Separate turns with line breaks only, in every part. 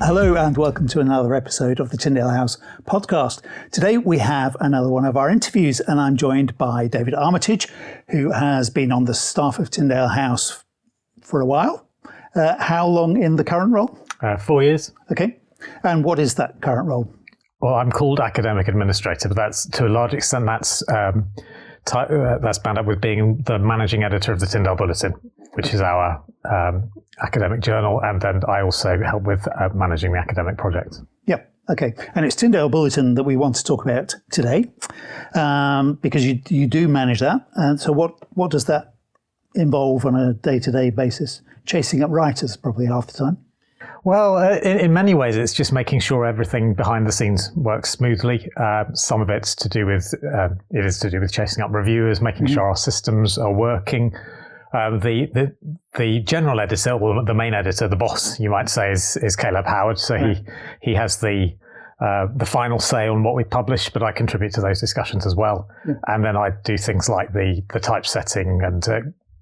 Hello and welcome to another episode of the Tyndale House podcast. Today we have another one of our interviews and I'm joined by David Armitage, who has been on the staff of Tyndale House for a while. How long in the current role?
4 years.
Okay. And what is that current role?
Well, I'm called academic administrator, but that's to a large extent that's bound up with being the managing editor of the Tyndale Bulletin, which is our academic journal, and then I also help with managing the academic project.
Yep. Okay. And it's Tyndale Bulletin that we want to talk about today, because you do manage that. And so what does that involve on a day-to-day basis? Chasing up writers probably half the time.
Well, in many ways, it's just making sure everything behind the scenes works smoothly. Some of it's to do with chasing up reviewers, making sure our systems are working. The general editor, or the main editor, the boss, you might say, is Caleb Howard. So he has the final say on what we publish, but I contribute to those discussions as well. Yeah. And then I do things like the typesetting and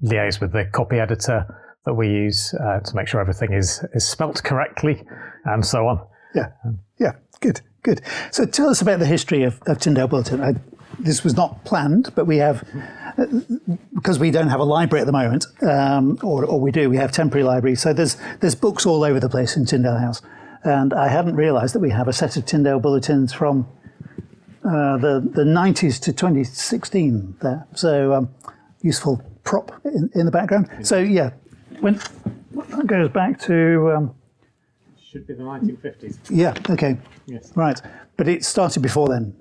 liaise with the copy editor that we use to make sure everything is spelt correctly and so on. Yeah, good. So tell us about the history of Tyndale Bulletin. This was not planned, but we have, because we don't have a library at the moment, or we do, we have temporary libraries. So there's books all over the place in Tyndale House. And I hadn't realised that we have a set of Tyndale Bulletins from the 90s to 2016 there. So useful prop in the background. So yeah. When that goes back to... should be the 1950s.
Yeah, okay.
Yes.
Right. But it started before then.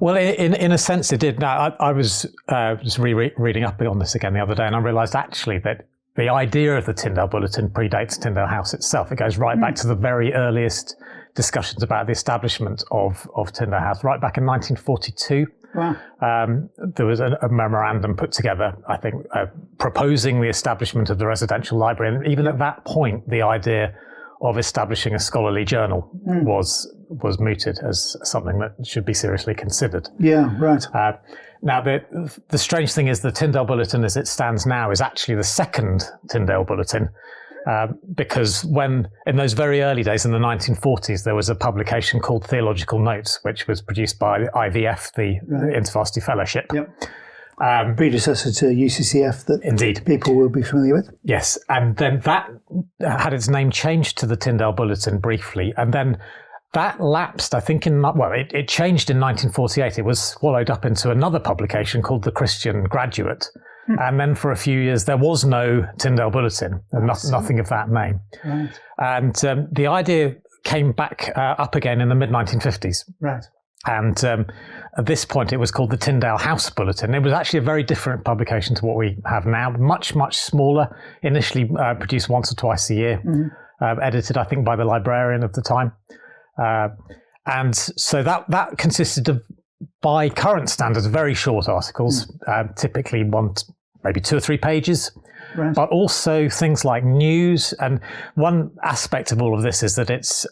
Well, in a sense it did. Now, I was just reading up on this again the other day, and I realised actually that the idea of the Tyndale Bulletin predates Tyndale House itself. It goes right back to the very earliest discussions about the establishment of Tyndale House, right back in 1942.
Wow.
There was a memorandum put together, I think, proposing the establishment of the residential library. And even at that point, the idea of establishing a scholarly journal was mooted as something that should be seriously considered.
Yeah, right.
Now, the strange thing is the Tyndale Bulletin as it stands now is actually the second Tyndale Bulletin. Because when, in those very early days in the 1940s, there was a publication called Theological Notes, which was produced by IVF, the InterVarsity Fellowship.
Yep. Predecessor to UCCF that
indeed
people will be familiar with.
Yes, and then that had its name changed to the Tyndale Bulletin briefly, and then that lapsed, I think, it changed in 1948. It was swallowed up into another publication called The Christian Graduate. And then for a few years, there was no Tyndale Bulletin, and nothing of that name. Right. And the idea came back up again in the mid-1950s.
Right.
And at this point, it was called the Tyndale House Bulletin. It was actually a very different publication to what we have now, much, much smaller, initially produced once or twice a year, edited, I think, by the librarian of the time. And so that consisted of, by current standards, very short articles, typically maybe 2 or 3 pages, but also things like news. And one aspect of all of this is that it's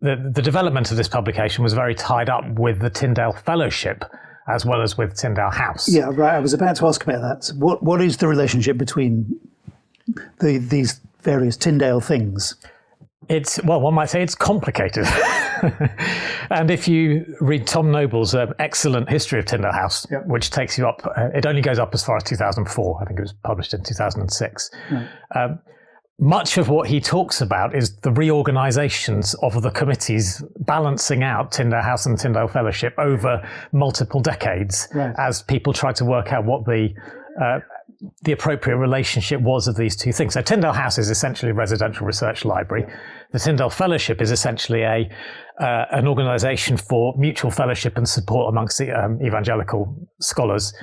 the development of this publication was very tied up with the Tyndale Fellowship as well as with Tyndale House.
Yeah, right. I was about to ask about that. What is the relationship between these various Tyndale things?
One might say it's complicated. And if you read Tom Noble's excellent history of Tyndale House, which takes you up, it only goes up as far as 2004. I think it was published in 2006. Right. Much of what he talks about is the reorganisations of the committees balancing out Tyndale House and Tyndale Fellowship over multiple decades as people try to work out what the appropriate relationship was of these two things. So Tyndale House is essentially a residential research library. The Tyndale Fellowship is essentially an organisation for mutual fellowship and support amongst the evangelical scholars.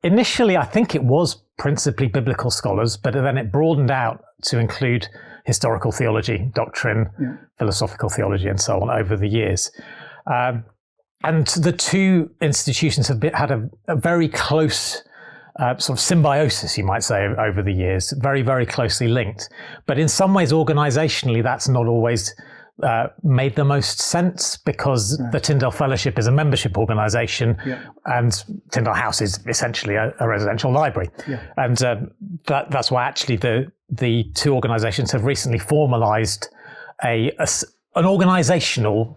Initially, I think it was principally biblical scholars, but then it broadened out to include historical theology, doctrine, philosophical theology, and so on over the years. And the two institutions have had a very close sort of symbiosis, you might say, over the years, very, very closely linked. But in some ways, organisationally, that's not always made the most sense, because the Tyndale Fellowship is a membership organisation and Tyndale House is essentially a residential library. And that's why actually the two organisations have recently formalised an organisational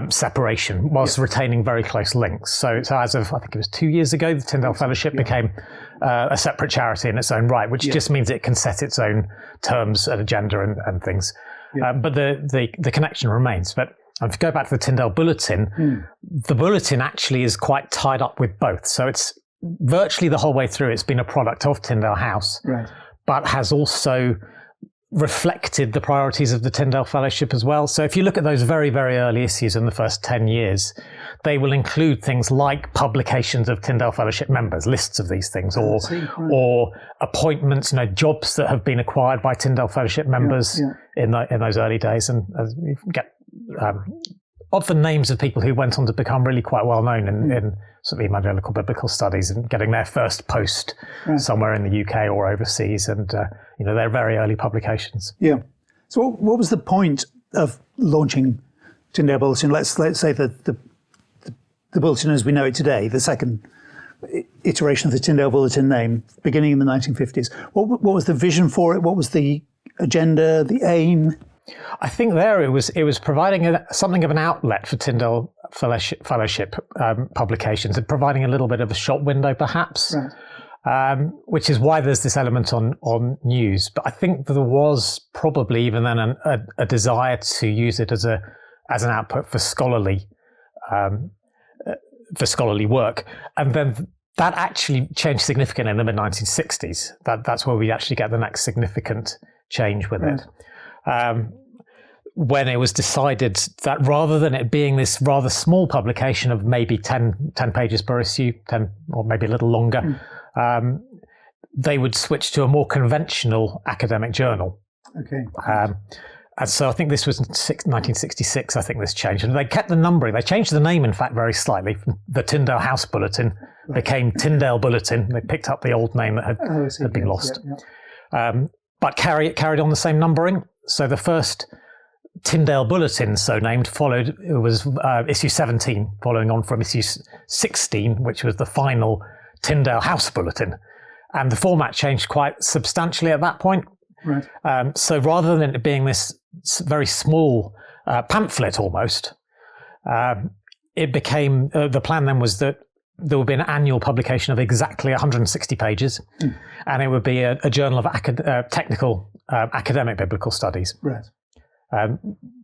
separation whilst retaining very close links. So as of, I think it was 2 years ago, the Tyndale Fellowship became a separate charity in its own right, which just means it can set its own terms and agenda and things. But the connection remains. But if you go back to the Tyndale Bulletin, the Bulletin actually is quite tied up with both. So it's virtually the whole way through, it's been a product of Tyndale House, but has also reflected the priorities of the Tyndale Fellowship as well. So if you look at those very, very early issues in the first 10 years, they will include things like publications of Tyndale Fellowship members, lists of these things, or appointments, jobs that have been acquired by Tyndale Fellowship members in those early days. And you get often names of people who went on to become really quite well known in sort of evangelical biblical studies and getting their first post somewhere in the UK or overseas. And, they're very early publications. Yeah.
So what was the point of launching Tyndale Bulletin? Let's say that the Bulletin as we know it today, the second iteration of the Tyndale Bulletin name, beginning in the 1950s. What was the vision for it? What was the agenda, the aim?
I think there it was providing something of an outlet for Tyndale Fellowship publications and providing a little bit of a shop window, perhaps, which is why there's this element on news. But I think there was probably even then a desire to use it as an output for scholarly work, and then that actually changed significantly in the mid-1960s. That's where we actually get the next significant change with it. When it was decided that rather than it being this rather small publication of maybe 10 pages per issue, 10 or maybe a little longer, they would switch to a more conventional academic journal. And so I think this was 1966, I think this changed. And they kept the numbering. They changed the name, in fact, very slightly. The Tyndale House Bulletin became Tyndale Bulletin. They picked up the old name that had been lost. But carried on the same numbering. So the first Tyndale Bulletin, so named, followed. It was issue 17, following on from issue 16, which was the final Tyndale House Bulletin. And the format changed quite substantially at that point. So rather than it being this very small pamphlet almost, it became, the plan then was that there would be an annual publication of exactly 160 pages, and it would be a journal of technical academic biblical studies.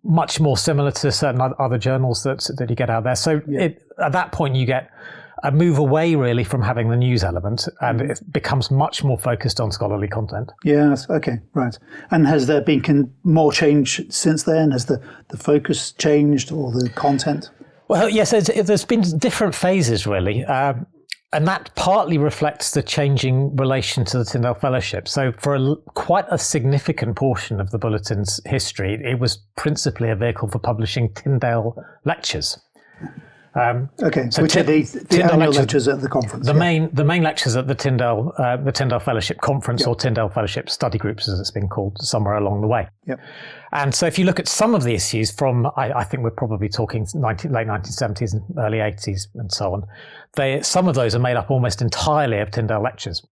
Much more similar to certain other journals that you get out there. So at that point you get a move away really from having the news element, and it becomes much more focused on scholarly content.
Yes, okay, right. And has there been more change since then? Has the focus changed or the content?
Well, yes, there's been different phases really, and that partly reflects the changing relation to the Tyndale Fellowship. So for quite a significant portion of the Bulletin's history, it was principally a vehicle for publishing Tyndale lectures.
So which are the annual lectures at the conference?
The main lectures at the Tyndale Fellowship Conference, or Tyndale Fellowship Study Groups, as it's been called, somewhere along the way. And so if you look at some of the issues from, I think we're probably talking late 1970s and early 80s and so on, some of those are made up almost entirely of Tyndale lectures.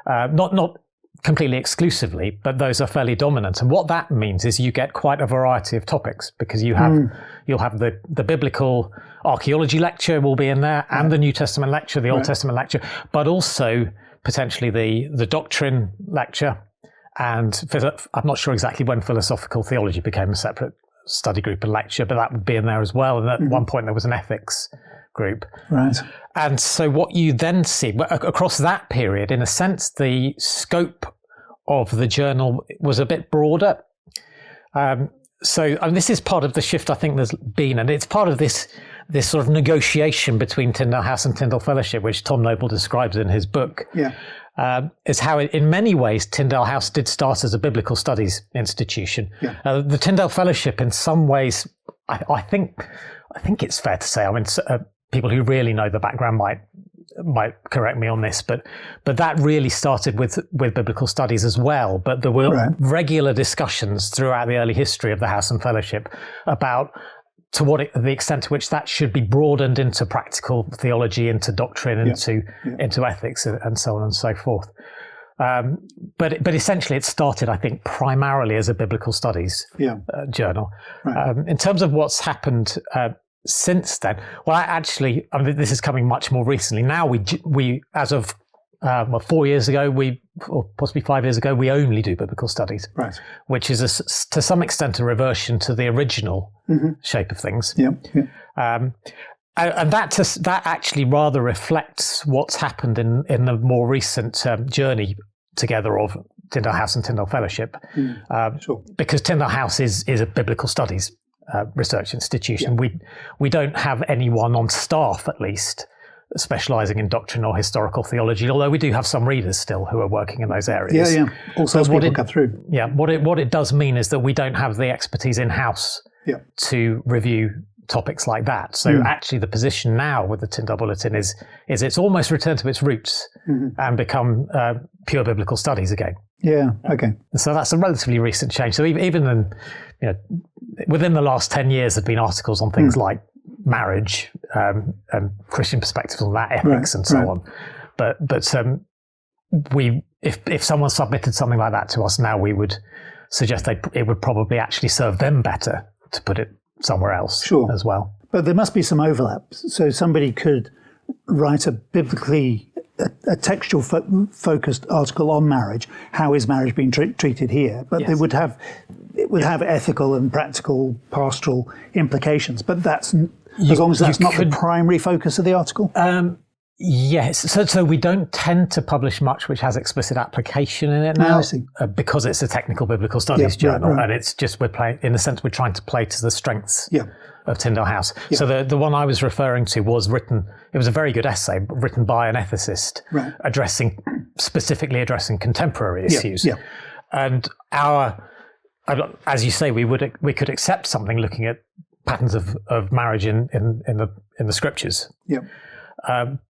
Not completely exclusively, but those are fairly dominant. And what that means is you get quite a variety of topics, because you'll have the biblical archaeology lecture will be in there, and the New Testament lecture, the Old Testament lecture, but also potentially the doctrine lecture. And I'm not sure exactly when philosophical theology became a separate study group and lecture, but that would be in there as well. And at one point there was an ethics group. And so what you then see across that period, in a sense, the scope of the journal was a bit broader. So this is part of the shift I think there's been, and it's part of this sort of negotiation between Tyndale House and Tyndale Fellowship, which Tom Noble describes in his book, is how in many ways Tyndale House did start as a biblical studies institution. The Tyndale Fellowship, in some ways, I think it's fair to say, I mean, people who really know the background might correct me on this, but that really started with biblical studies as well. But there were regular discussions throughout the early history of the House and Fellowship about the extent to which that should be broadened into practical theology, into doctrine, into ethics, and so on and so forth. But essentially it started, I think, primarily as a biblical studies journal. Right. In terms of what's happened since then, well, actually, I mean, this is coming much more recently. Now we as of 4 years ago, or possibly 5 years ago, we only do biblical studies,
right?
Which is to some extent a reversion to the original shape of things.
Yeah.
And that actually rather reflects what's happened in the more recent journey together of Tyndale House and Tyndale Fellowship,
Sure.
Because Tyndale House is a biblical studies research institution. Yeah. We don't have anyone on staff, at least, specialising in doctrine or historical theology, although we do have some readers still who are working in those areas.
Yeah. Also, people come through.
Yeah, what it does mean is that we don't have the expertise in-house to review topics like that. So actually the position now with the Tyndale Bulletin is it's almost returned to its roots and become pure biblical studies again.
Yeah, okay.
So that's a relatively recent change. So even within the last 10 years, there've been articles on things like marriage and Christian perspectives on that, ethics and so on. But if someone submitted something like that to us now, we would suggest it would probably actually serve them better to put it somewhere else as well.
But there must be some overlap. So somebody could write a textual focused article on marriage. How is marriage being treated here? But it would have ethical and practical pastoral implications. But as long as that's not the primary focus of the article.
Yes. So we don't tend to publish much which has explicit application in it now, because it's a technical biblical studies journal, and it's just we're trying to play to the strengths of Tyndale House. Yeah. So the one I was referring to was written. It was a very good essay written by an ethicist, specifically addressing contemporary issues. Yeah. And as you say, we could accept something looking at patterns of marriage in the scriptures.
Yeah.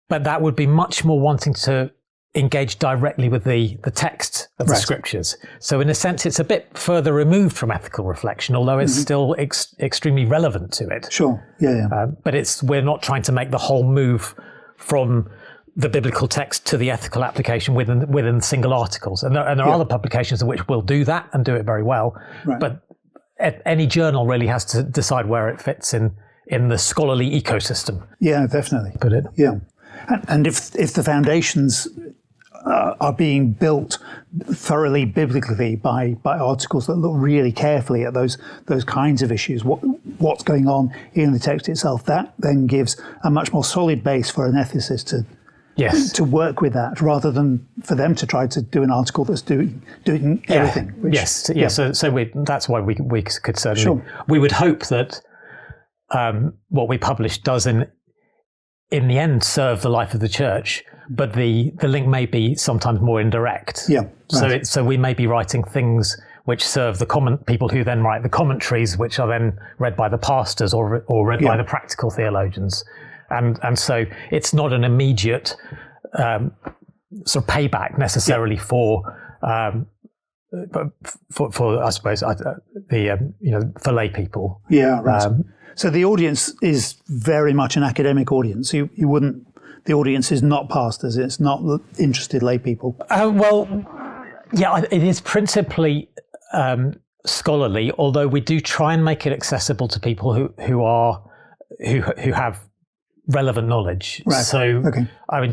But that would be much more wanting to engage directly with the text of the scriptures. So in a sense, it's a bit further removed from ethical reflection, although it's still extremely relevant to it.
Sure, yeah.
But we're not trying to make the whole move from the biblical text to the ethical application within single articles. And there are other publications in which will do that and do it very well. Right. But any journal really has to decide where it fits in the scholarly ecosystem.
Yeah, definitely. Yeah. And if the foundations are being built thoroughly biblically by articles that look really carefully at those kinds of issues, what's going on in the text itself, that then gives a much more solid base for an ethicist to work with that, rather than for them to try to do an article that's doing everything.
So that's why we could certainly we would hope that what we publish does in the end serve the life of the church, but the link may be sometimes more indirect.
Yeah. Right.
So we may be writing things which serve the people who then write the commentaries, which are then read by the pastors or read by the practical theologians, and so it's not an immediate sort of payback necessarily for I suppose for lay people.
Yeah. Right. So the audience is very much an academic audience. The audience is not pastors. It's not interested lay people.
It is principally scholarly, although we do try and make it accessible to people who have relevant knowledge.
Right.
So, I mean,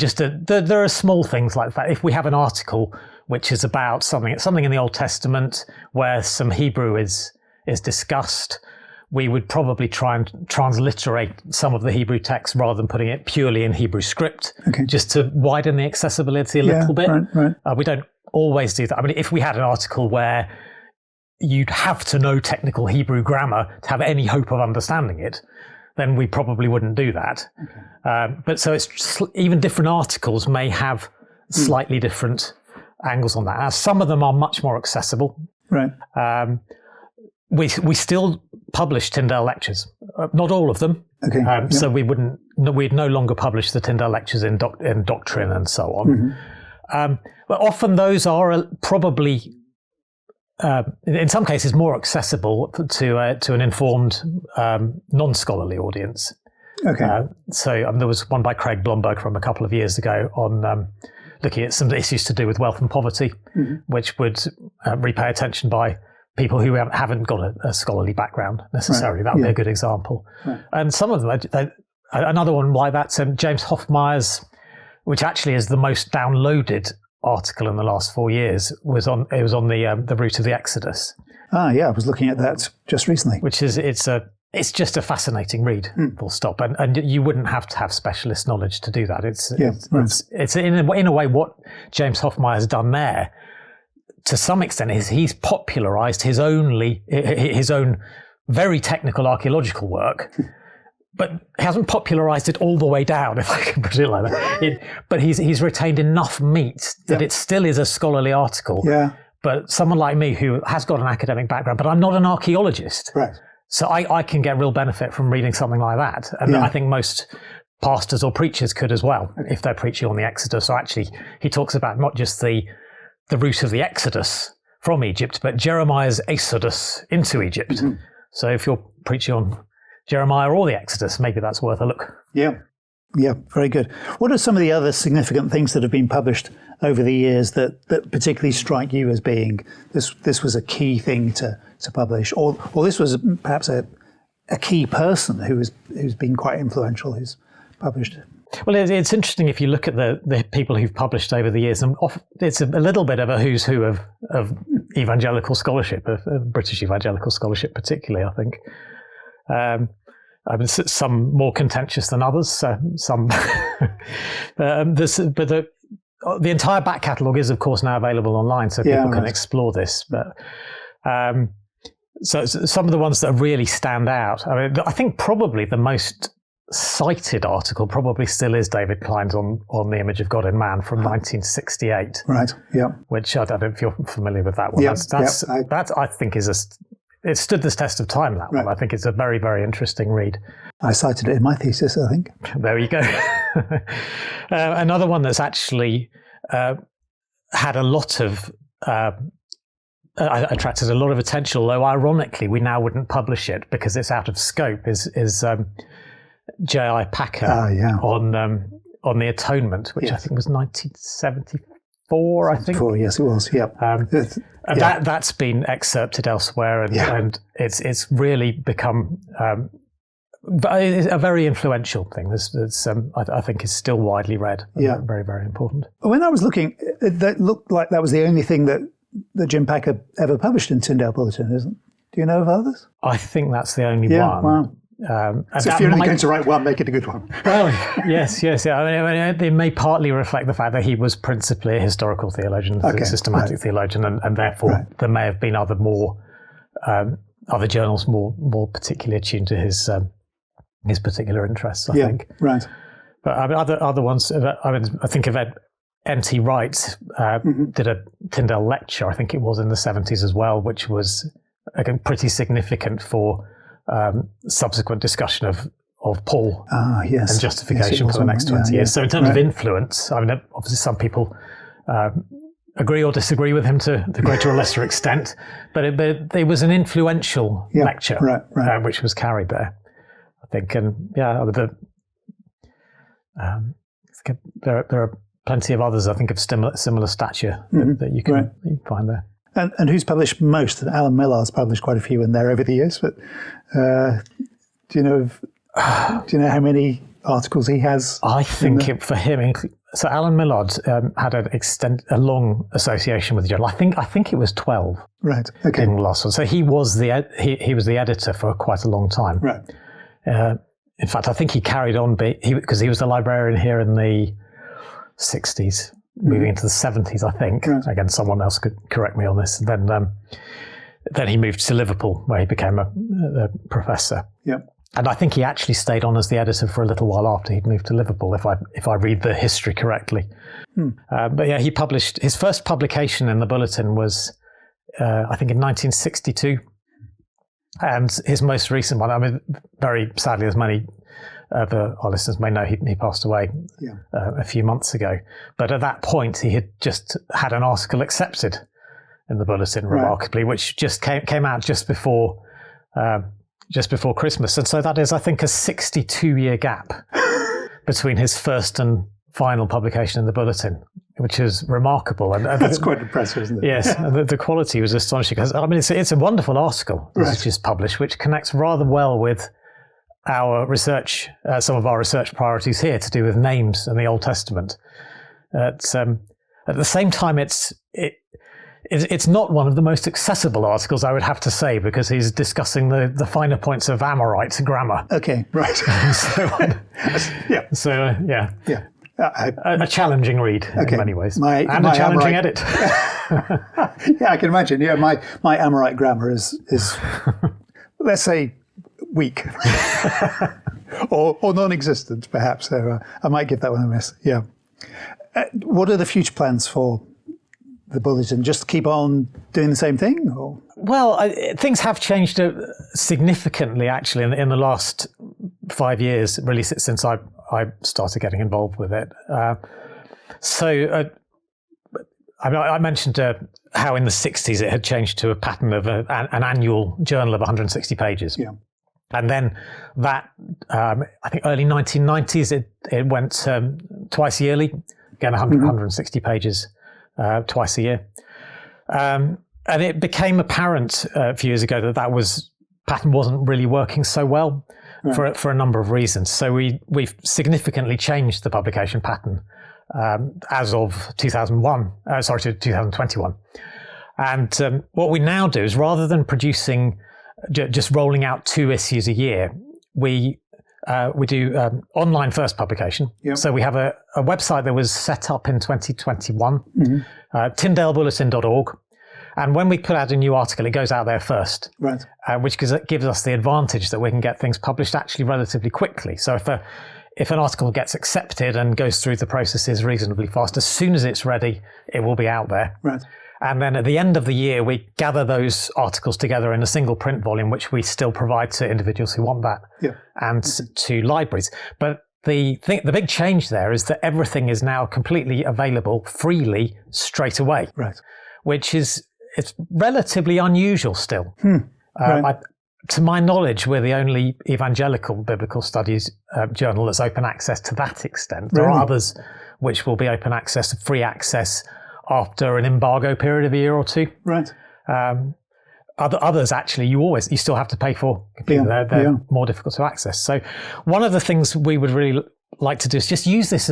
there are small things like that. If we have an article which is about something in the Old Testament where some Hebrew is discussed, we would probably try and transliterate some of the Hebrew text rather than putting it purely in Hebrew script, just to widen the accessibility a little bit.
Right.
We don't always do that. I mean, if we had an article where you'd have to know technical Hebrew grammar to have any hope of understanding it, then we probably wouldn't do that. But so it's even different articles may have slightly different angles on that. Some of them are much more accessible.
Right.
We still publish Tyndale lectures, not all of them. So we'd no longer publish the Tyndale lectures in doctrine and so on. But often those are probably, in some cases, more accessible to an informed, non-scholarly audience. So there was one by Craig Blomberg from a couple of years ago on looking at some issues to do with wealth and poverty, which would repay attention by people who haven't got a scholarly background necessarily. That would be a good example. And some of them, another one like that, James Hoffmeyer's, which actually is the most downloaded article in the last 4 years, was on the route of the Exodus.
Ah, yeah, I was looking at that just recently.
Which is it's just a fascinating read, full stop, and you wouldn't have to have specialist knowledge to do that. It's in a way what James Hoffmeyer has done there, to some extent, is he's popularised his own very technical archaeological work. But he hasn't popularised it all the way down, if I can put it like that. But he's retained enough meat that it still is a scholarly article.
Yeah.
But someone like me who has got an academic background, but I'm not an archaeologist.
Right.
So I can get real benefit from reading something like that. And I think most pastors or preachers could as well, if they're preaching on the Exodus. So actually, he talks about not just the route of the Exodus from Egypt, but Jeremiah's exodus into Egypt. Mm-hmm. So if you're preaching on Jeremiah or the Exodus, maybe that's worth a look.
Yeah, very good. What are some of the other significant things that have been published over the years that particularly strike you as being this was a key thing to publish, or this was perhaps a key person who's been quite influential, who's published?
Well, it's interesting if you look at the people who've published over the years, and it's a little bit of a who's who of evangelical scholarship, of British evangelical scholarship particularly, I think. Some more contentious than others. Some, but the entire back catalogue is, of course, now available online, so people can explore this. But so some of the ones that really stand out. I mean, I think probably the most cited article probably still is David Klein's on the image of God in man from 1968.
Right. Yeah.
Which I don't know if you're familiar with that one.
Yeah.
That I think it stood the test of time, that one. I think it's a very, very interesting read.
I cited it in my thesis, I think.
There you go. Another one that's actually had a lot of, attracted a lot of attention, although ironically we now wouldn't publish it because it's out of scope, is J.I. Packer on the Atonement, which I think was 1974, I think.
Yes, it was, yeah.
That's been excerpted elsewhere, and it's really become a very influential thing. I think is still widely read. Very, very important.
When I was looking, that looked like that was the only thing that Jim Packer ever published in Tyndale Bulletin, isn't it? Do you know of others?
I think that's the only one.
Wow. So if you're only going to write one, make it a good one.
Well, yes. I mean, it may partly reflect the fact that he was principally a historical theologian, a systematic theologian, and therefore there may have been other journals more particularly attuned to his particular interests. I think. Right. But I mean, other ones. I think of N.T. Wright did a Tyndale lecture. I think it was in the 70s as well, which was again pretty significant for subsequent discussion of Paul and justification for the next 20 years. So in terms of influence, I mean, obviously some people agree or disagree with him to the greater or lesser extent, but it was an influential lecture, which was carried there, I think. And there are plenty of others, I think, of similar stature that you can find there.
And who's published most? Alan Millard's published quite a few in there over the years, but do you know how many articles he has? I
think for him, so Alan Millard had a long association with the journal. I think it was 12.
Right. Okay.
In the last one. So he was the editor for quite a long time.
Right.
In fact, I think he carried on because he was the librarian here in the 60s. Moving into the 70s, I think. Right. Again, someone else could correct me on this. And then he moved to Liverpool, where he became a professor.
Yep.
And I think he actually stayed on as the editor for a little while after he'd moved to Liverpool, if I read the history correctly. But he published his first publication in the Bulletin was, I think, in 1962, and his most recent one. I mean, very sadly, as many our listeners may know, he passed away a few months ago. But at that point, he had just had an article accepted in the Bulletin, remarkably, which just came out just before Christmas. And so that is, I think, a 62-year gap between his first and final publication in the Bulletin, which is remarkable. And
that's quite impressive, isn't it?
Yes, and the quality was astonishing. Because I mean, it's a wonderful article that's just published, which connects rather well with our research, some of our research priorities here to do with names and the Old Testament. At the same time, it's not one of the most accessible articles, I would have to say, because he's discussing the finer points of Amorite grammar.
Okay, right.
A challenging read in many ways, and a challenging edit.
Yeah, I can imagine. Yeah, my Amorite grammar is let's say weak or non-existent, perhaps. So I might give that one a miss. Yeah. What are the future plans for the Bulletin? Just keep on doing the same thing? Or?
Well, things have changed significantly, actually, in the last 5 years, really, since I started getting involved with it. I mentioned how in the 60s it had changed to a pattern of an annual journal of 160 pages.
Yeah.
And then that, I think early 1990s, it went twice yearly, again 160 pages twice a year. And it became apparent a few years ago that pattern wasn't really working so well for a number of reasons. So we've significantly changed the publication pattern as of 2021. And what we now do is, rather than producing just rolling out 2 issues a year, we do online first publication. Yep. So we have a website that was set up in 2021, tyndalebulletin.org. And when we put out a new article, it goes out there first, right? Which gives us the advantage that we can get things published actually relatively quickly. So if an article gets accepted and goes through the processes reasonably fast, as soon as it's ready, it will be out there.
Right.
And then at the end of the year, we gather those articles together in a single print volume, which we still provide to individuals who want that, and to libraries. But the big change there is that everything is now completely available freely straight away,
right?
Which it's relatively unusual still.
Right.
To my knowledge, we're the only evangelical biblical studies journal that's open access to that extent. There are others which will be open access, free access, after an embargo period of a year or two.
Right.
Others, actually, you still have to pay for completely. They're more difficult to access. So one of the things we would really like to do is just use this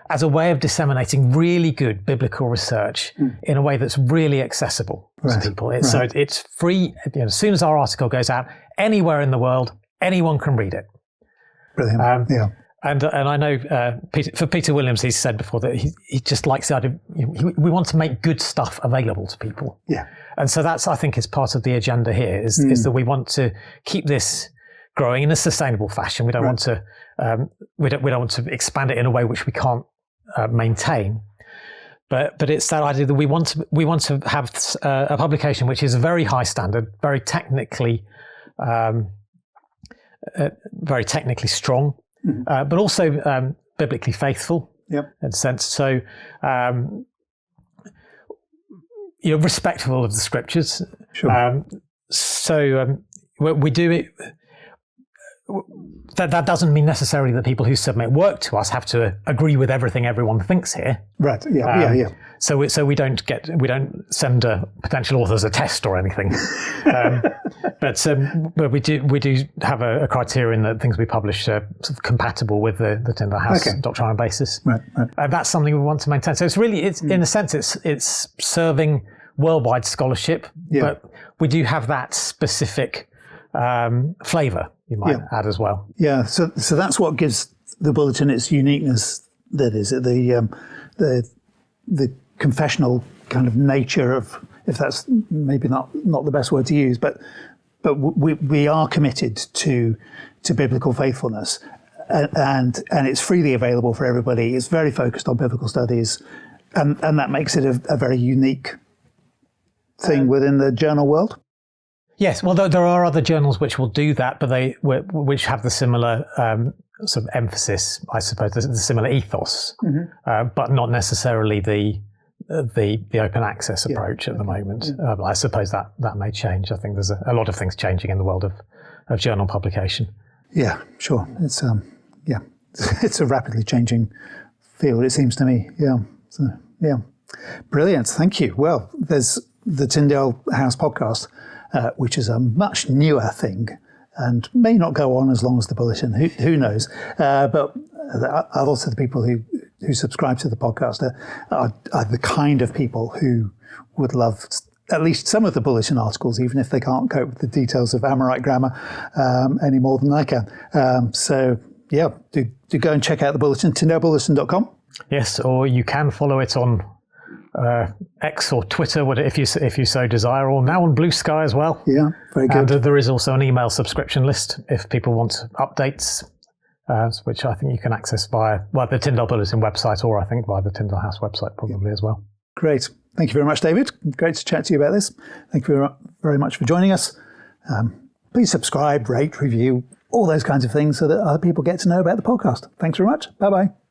as a way of disseminating really good biblical research in a way that's really accessible to people. So it's free. As soon as our article goes out, anywhere in the world, anyone can read it.
Brilliant.
And I know for Peter Williams, he's said before that he just likes the idea. We want to make good stuff available to people.
Yeah.
And so that's, I think, is part of the agenda here. Is that we want to keep this growing in a sustainable fashion. We don't want to we don't want to expand it in a way which we can't maintain. But it's that idea that we want to have a publication which is very high standard, very technically strong. But also biblically faithful in a sense. So you're respectful of the scriptures.
Sure.
We do it. That doesn't mean necessarily that people who submit work to us have to agree with everything everyone thinks here.
Right. Yeah.
So we don't send potential authors a test or anything. But we do have a criterion that things we publish are sort of compatible with the Tyndale House doctrinal basis. Right. That's something we want to maintain. So it's really in a sense it's serving worldwide scholarship, but we do have that specific flavour, you might add as well.
Yeah, so that's what gives the Bulletin its uniqueness. That is the confessional kind of nature of, if that's maybe not the best word to use, but we are committed to biblical faithfulness, and it's freely available for everybody. It's very focused on biblical studies, and that makes it a very unique thing within the journal world.
Yes, well, there are other journals which will do that, but which have the similar sort of emphasis, I suppose, the similar ethos, but not necessarily the open access approach at the moment. I suppose that may change. I think there's a lot of things changing in the world of journal publication. Yeah, sure. It's it's a rapidly changing field, it seems to me. Yeah.
So, yeah. Brilliant. Thank you. Well, there's the Tyndale House podcast, which is a much newer thing and may not go on as long as the Bulletin. Who knows? But a lot of the people who subscribe to the podcast are the kind of people who would love at least some of the Bulletin articles, even if they can't cope with the details of Amorite grammar any more than I can. So, yeah, do go and check out the Bulletin, tyndalebulletin.com.
Yes, or you can follow it on X or Twitter, if you so desire, or now on Blue Sky as well.
Yeah, very good.
And there is also an email subscription list if people want updates, which I think you can access via the Tyndale Bulletin website, or I think via the Tyndale House website probably as well.
Great. Thank you very much, David. Great to chat to you about this. Thank you very much for joining us. Please subscribe, rate, review, all those kinds of things so that other people get to know about the podcast. Thanks very much. Bye-bye.